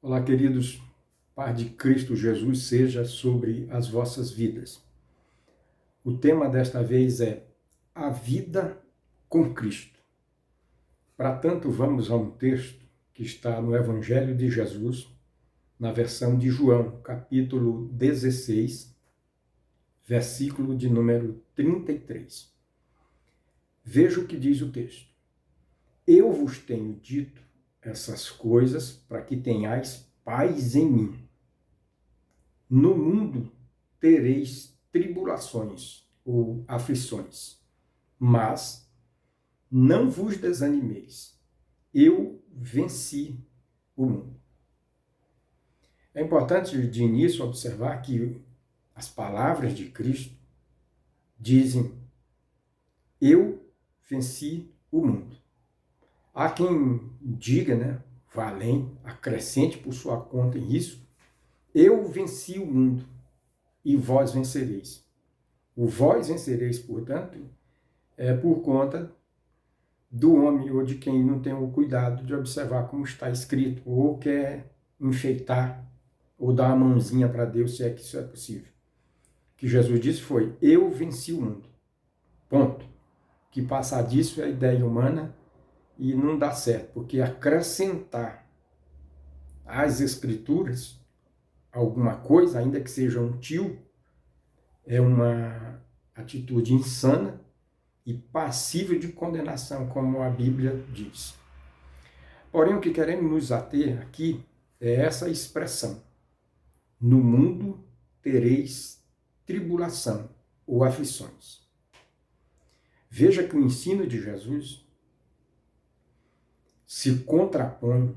Olá, queridos, paz de Cristo Jesus seja sobre as vossas vidas. O tema desta vez é a vida com Cristo. Para tanto, vamos a um texto que está no Evangelho de Jesus, na versão de João, capítulo 16, versículo de número 33. Veja o que diz o texto. Eu vos tenho dito essas coisas para que tenhais paz em mim. No mundo tereis tribulações ou aflições, mas não vos desanimeis. Eu venci o mundo. É importante de início observar que as palavras de Cristo dizem: eu venci o mundo. Há quem diga, vá além, acrescente por sua conta em isso: eu venci o mundo e vós vencereis. O vós vencereis, portanto, é por conta do homem ou de quem não tem o cuidado de observar como está escrito, ou quer enfeitar, ou dar uma mãozinha para Deus, se é que isso é possível. O que Jesus disse foi: eu venci o mundo. Ponto. Que passar disso é ideia humana e não dá certo, porque acrescentar às Escrituras alguma coisa, ainda que seja um tio, é uma atitude insana e passível de condenação, como a Bíblia diz. Porém, o que queremos nos ater aqui é essa expressão: no mundo tereis tribulação ou aflições. Veja que o ensino de Jesus se contrapõe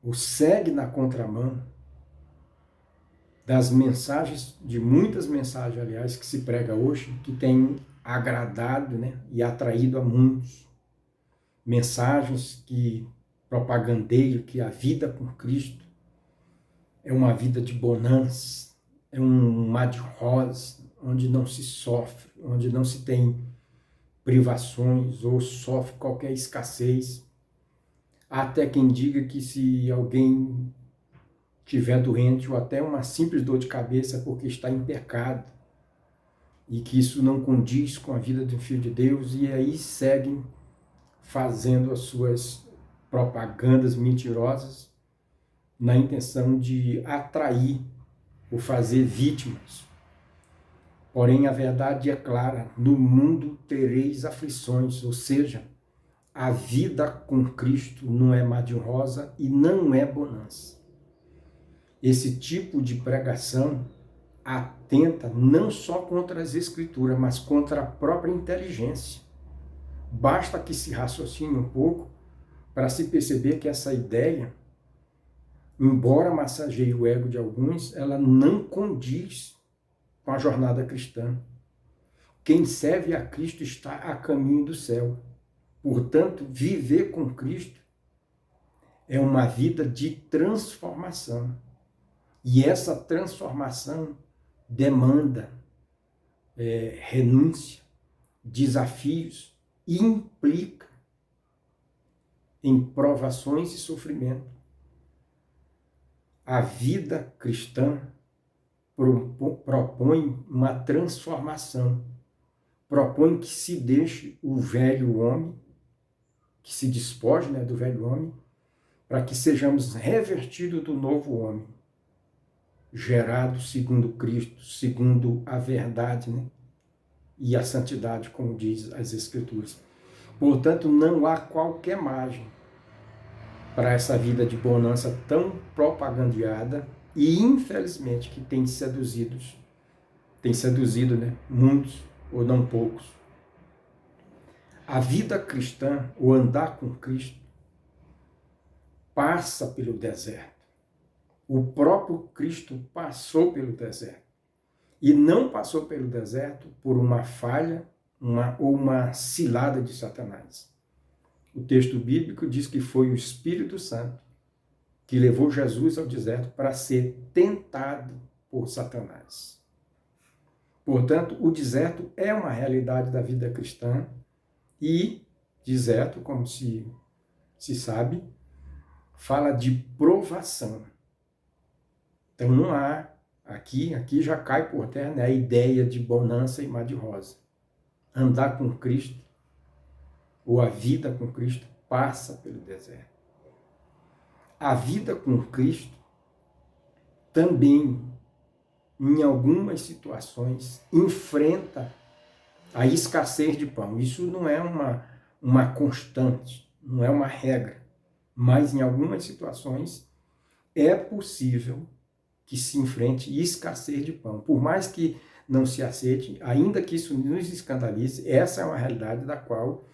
ou segue na contramão das mensagens, de muitas mensagens, aliás, que se prega hoje, que tem agradado, e atraído a muitos. Mensagens que propagandeiam que a vida com Cristo é uma vida de bonança, é um mar de rosas, onde não se sofre, onde não se tem privações ou sofre qualquer escassez. Há até quem diga que se alguém tiver doente ou até uma simples dor de cabeça é porque está em pecado e que isso não condiz com a vida do Filho de Deus, e aí seguem fazendo as suas propagandas mentirosas na intenção de atrair ou fazer vítimas. Porém, a verdade é clara: no mundo tereis aflições, ou seja, a vida com Cristo não é mar de rosa e não é bonança. Esse tipo de pregação atenta não só contra as Escrituras, mas contra a própria inteligência. Basta que se raciocine um pouco para se perceber que essa ideia, embora massageie o ego de alguns, ela não condiz com a jornada cristã. Quem serve a Cristo está a caminho do céu. Portanto, viver com Cristo é uma vida de transformação. E essa transformação demanda renúncia, desafios, e implica em provações e sofrimento. A vida cristã propõe uma transformação, propõe que se deixe o velho homem, que se despoje do velho homem, para que sejamos revestidos do novo homem, gerado segundo Cristo, segundo a verdade, e a santidade, como diz as Escrituras. Portanto, não há qualquer margem para essa vida de bonança tão propagandeada e, infelizmente, que tem seduzido, muitos ou não poucos. A vida cristã, o andar com Cristo, passa pelo deserto. O próprio Cristo passou pelo deserto. E não passou pelo deserto por uma falha ou uma cilada de Satanás. O texto bíblico diz que foi o Espírito Santo que levou Jesus ao deserto para ser tentado por Satanás. Portanto, o deserto é uma realidade da vida cristã e deserto, como se sabe, fala de provação. Então não há, aqui já cai por terra, né, a ideia de bonança e mar de rosa. Andar com Cristo, ou a vida com Cristo, passa pelo deserto. A vida com Cristo também, em algumas situações, enfrenta a escassez de pão. Isso não é uma constante, não é uma regra, mas em algumas situações é possível que se enfrente escassez de pão. Por mais que não se aceite, ainda que isso nos escandalize, essa é uma realidade da qual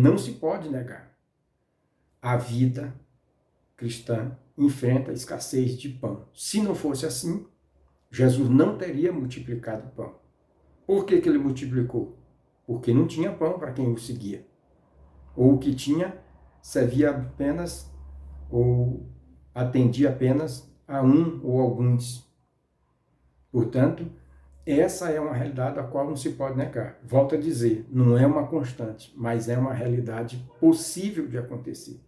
não se pode negar. A vida cristã enfrenta a escassez de pão. Se não fosse assim, Jesus não teria multiplicado o pão. Por que ele multiplicou? Porque não tinha pão para quem o seguia. Ou o que tinha servia apenas ou atendia apenas a um ou alguns. Portanto, essa é uma realidade a qual não se pode negar. Volto a dizer, não é uma constante, mas é uma realidade possível de acontecer.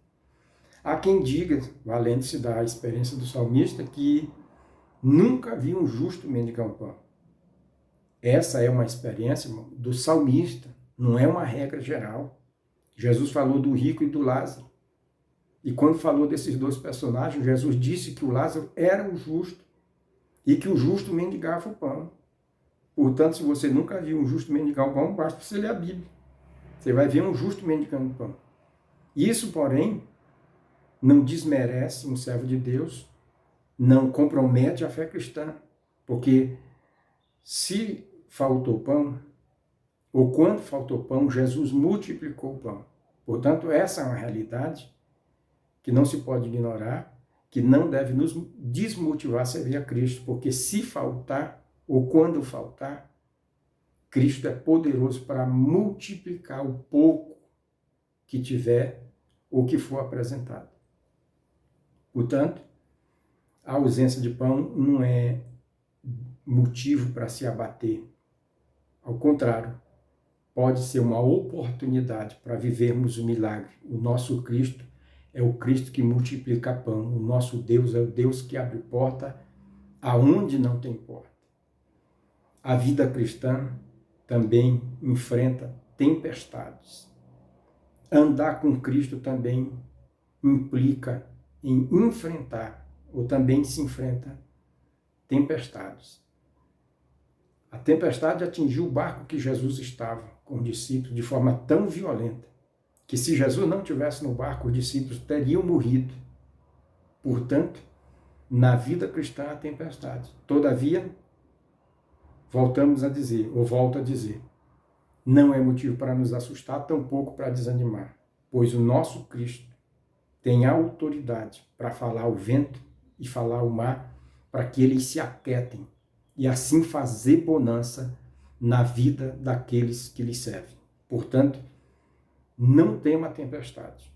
Há quem diga, valendo-se da experiência do salmista, que nunca viu um justo mendigar um pão. Essa é uma experiência do salmista, não é uma regra geral. Jesus falou do rico e do Lázaro. E quando falou desses dois personagens, Jesus disse que o Lázaro era o justo e que o justo mendigava o pão. Portanto, se você nunca viu um justo mendigar o pão, basta você ler a Bíblia. Você vai ver um justo mendigando o pão. Isso, porém, não desmerece um servo de Deus, não compromete a fé cristã, porque se faltou pão, ou quando faltou pão, Jesus multiplicou o pão. Portanto, essa é uma realidade que não se pode ignorar, que não deve nos desmotivar a servir a Cristo, porque se faltar, ou quando faltar, Cristo é poderoso para multiplicar o pouco que tiver ou que for apresentado. Portanto, a ausência de pão não é motivo para se abater. Ao contrário, pode ser uma oportunidade para vivermos o milagre. O nosso Cristo é o Cristo que multiplica pão. O nosso Deus é o Deus que abre porta aonde não tem porta. A vida cristã também enfrenta tempestades. Andar com Cristo também implica em enfrentar, ou também se enfrenta, tempestades. A tempestade atingiu o barco que Jesus estava com os discípulos de forma tão violenta que se Jesus não tivesse no barco, os discípulos teriam morrido. Portanto, na vida cristã há tempestade. Todavia, volto a dizer, não é motivo para nos assustar, tampouco para desanimar, pois o nosso Cristo tem autoridade para falar ao vento e falar ao mar, para que eles se aquietem e assim fazer bonança na vida daqueles que lhe servem. Portanto, não tema a tempestade.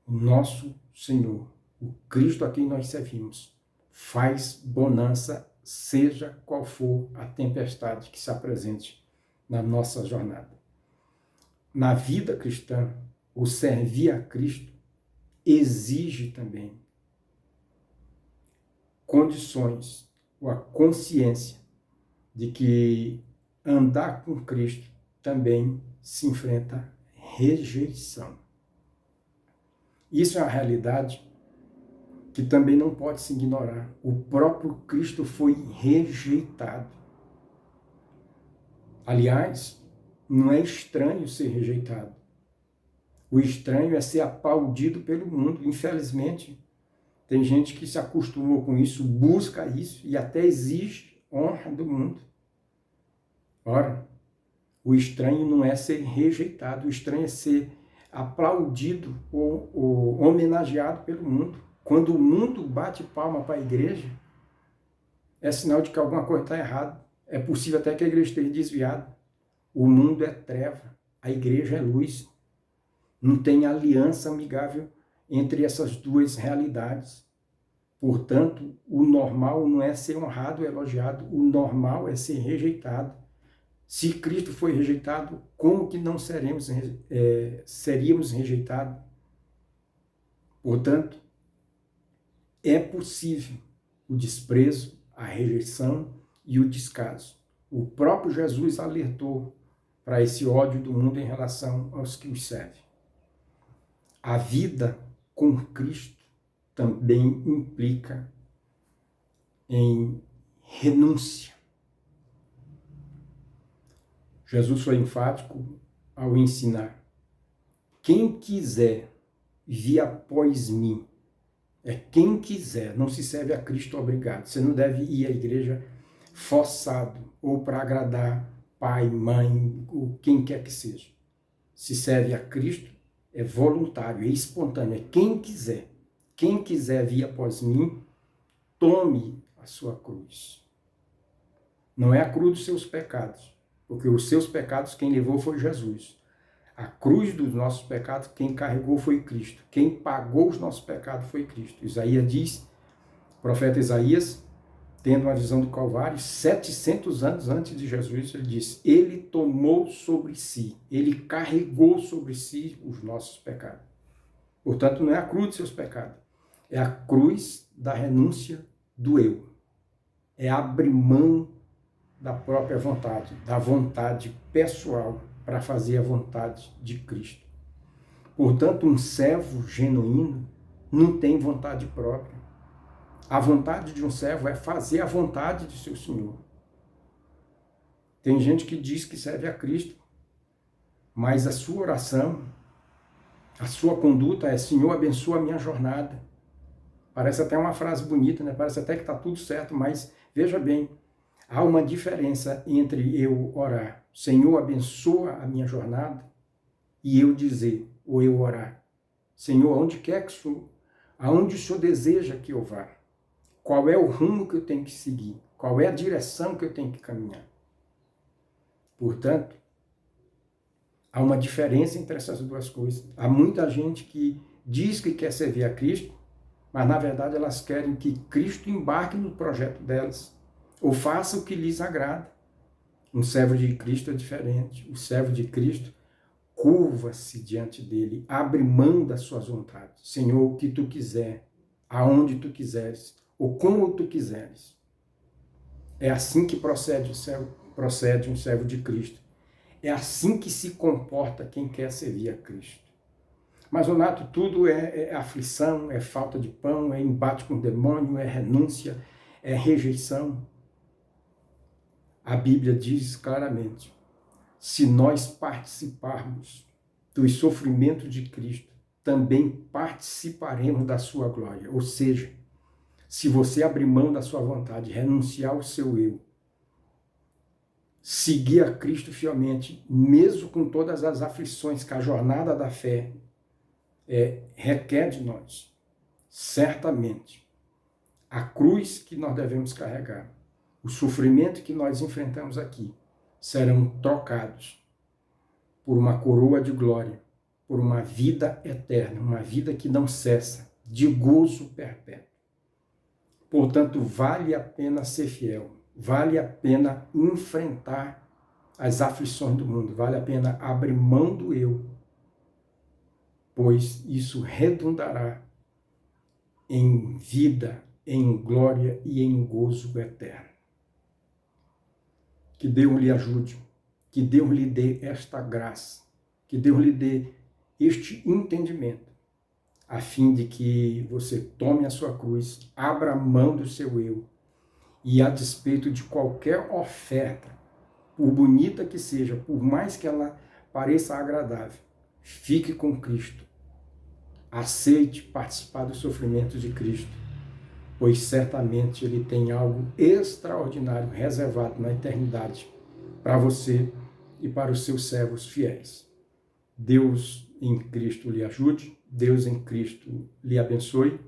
O nosso Senhor, o Cristo a quem nós servimos, faz bonança, seja qual for a tempestade que se apresente na nossa jornada. Na vida cristã, o servir a Cristo exige também condições, ou a consciência de que andar com Cristo também se enfrenta rejeição. Isso é uma realidade que também não pode se ignorar. O próprio Cristo foi rejeitado. Aliás, não é estranho ser rejeitado. O estranho é ser aplaudido pelo mundo. Infelizmente, tem gente que se acostumou com isso, busca isso e até exige honra do mundo. Ora, o estranho não é ser rejeitado, o estranho é ser aplaudido ou homenageado pelo mundo. Quando o mundo bate palma para a igreja, é sinal de que alguma coisa está errada. É possível até que a igreja esteja desviada. O mundo é treva, a igreja é luz. Não tem aliança amigável entre essas duas realidades. Portanto, o normal não é ser honrado e elogiado, o normal é ser rejeitado. Se Cristo foi rejeitado, como que não seríamos rejeitados? Portanto, é possível o desprezo, a rejeição e o descaso. O próprio Jesus alertou para esse ódio do mundo em relação aos que os servem. A vida com Cristo também implica em renúncia. Jesus foi enfático ao ensinar: quem quiser vir após mim, quem quiser, não se serve a Cristo obrigado. Você não deve ir à igreja forçado ou para agradar pai, mãe, ou quem quer que seja. Se serve a Cristo, é voluntário, é espontâneo, é quem quiser. Quem quiser vir após mim, tome a sua cruz. Não é a cruz dos seus pecados, porque os seus pecados quem levou foi Jesus. A cruz dos nossos pecados, quem carregou foi Cristo. Quem pagou os nossos pecados foi Cristo. Isaías diz, o profeta Isaías, tendo uma visão do Calvário, 700 anos antes de Jesus, ele diz: ele tomou sobre si, ele carregou sobre si os nossos pecados. Portanto, não é a cruz dos seus pecados, é a cruz da renúncia do eu. É abrir mão da própria vontade, da vontade pessoal, para fazer a vontade de Cristo. Portanto, um servo genuíno não tem vontade própria. A vontade de um servo é fazer a vontade de seu Senhor. Tem gente que diz que serve a Cristo, mas a sua oração, a sua conduta é: Senhor, abençoa a minha jornada. Parece até uma frase bonita, né? Parece até que está tudo certo, mas veja bem, há uma diferença entre eu orar: Senhor, abençoa a minha jornada, e eu dizer, ou eu orar: Senhor, aonde quer que sou, aonde o Senhor deseja que eu vá, qual é o rumo que eu tenho que seguir, qual é a direção que eu tenho que caminhar. Portanto, há uma diferença entre essas duas coisas. Há muita gente que diz que quer servir a Cristo, mas na verdade elas querem que Cristo embarque no projeto delas, ou faça o que lhes agrada. Um servo de Cristo é diferente. O servo de Cristo curva-se diante dele, abre mão das suas vontades. Senhor, o que tu quiser, aonde tu quiseres, ou como tu quiseres. É assim que procede um servo de Cristo. É assim que se comporta quem quer servir a Cristo. Mas, Renato, tudo é aflição, é falta de pão, é embate com o demônio, é renúncia, é rejeição. A Bíblia diz claramente: se nós participarmos dos sofrimentos de Cristo, também participaremos da sua glória. Ou seja, se você abrir mão da sua vontade, renunciar ao seu eu, seguir a Cristo fielmente, mesmo com todas as aflições que a jornada da fé requer de nós, certamente a cruz que nós devemos carregar, o sofrimento que nós enfrentamos aqui, serão trocados por uma coroa de glória, por uma vida eterna, uma vida que não cessa, de gozo perpétuo. Portanto, vale a pena ser fiel, vale a pena enfrentar as aflições do mundo, vale a pena abrir mão do eu, pois isso redundará em vida, em glória e em gozo eterno. Que Deus lhe ajude, que Deus lhe dê esta graça, que Deus lhe dê este entendimento, a fim de que você tome a sua cruz, abra mão do seu eu, e a despeito de qualquer oferta, por bonita que seja, por mais que ela pareça agradável, fique com Cristo. Aceite participar dos sofrimentos de Cristo, pois certamente Ele tem algo extraordinário reservado na eternidade para você e para os seus servos fiéis. Deus em Cristo lhe ajude, Deus em Cristo lhe abençoe,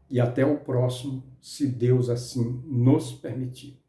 e até o próximo, se Deus assim nos permitir.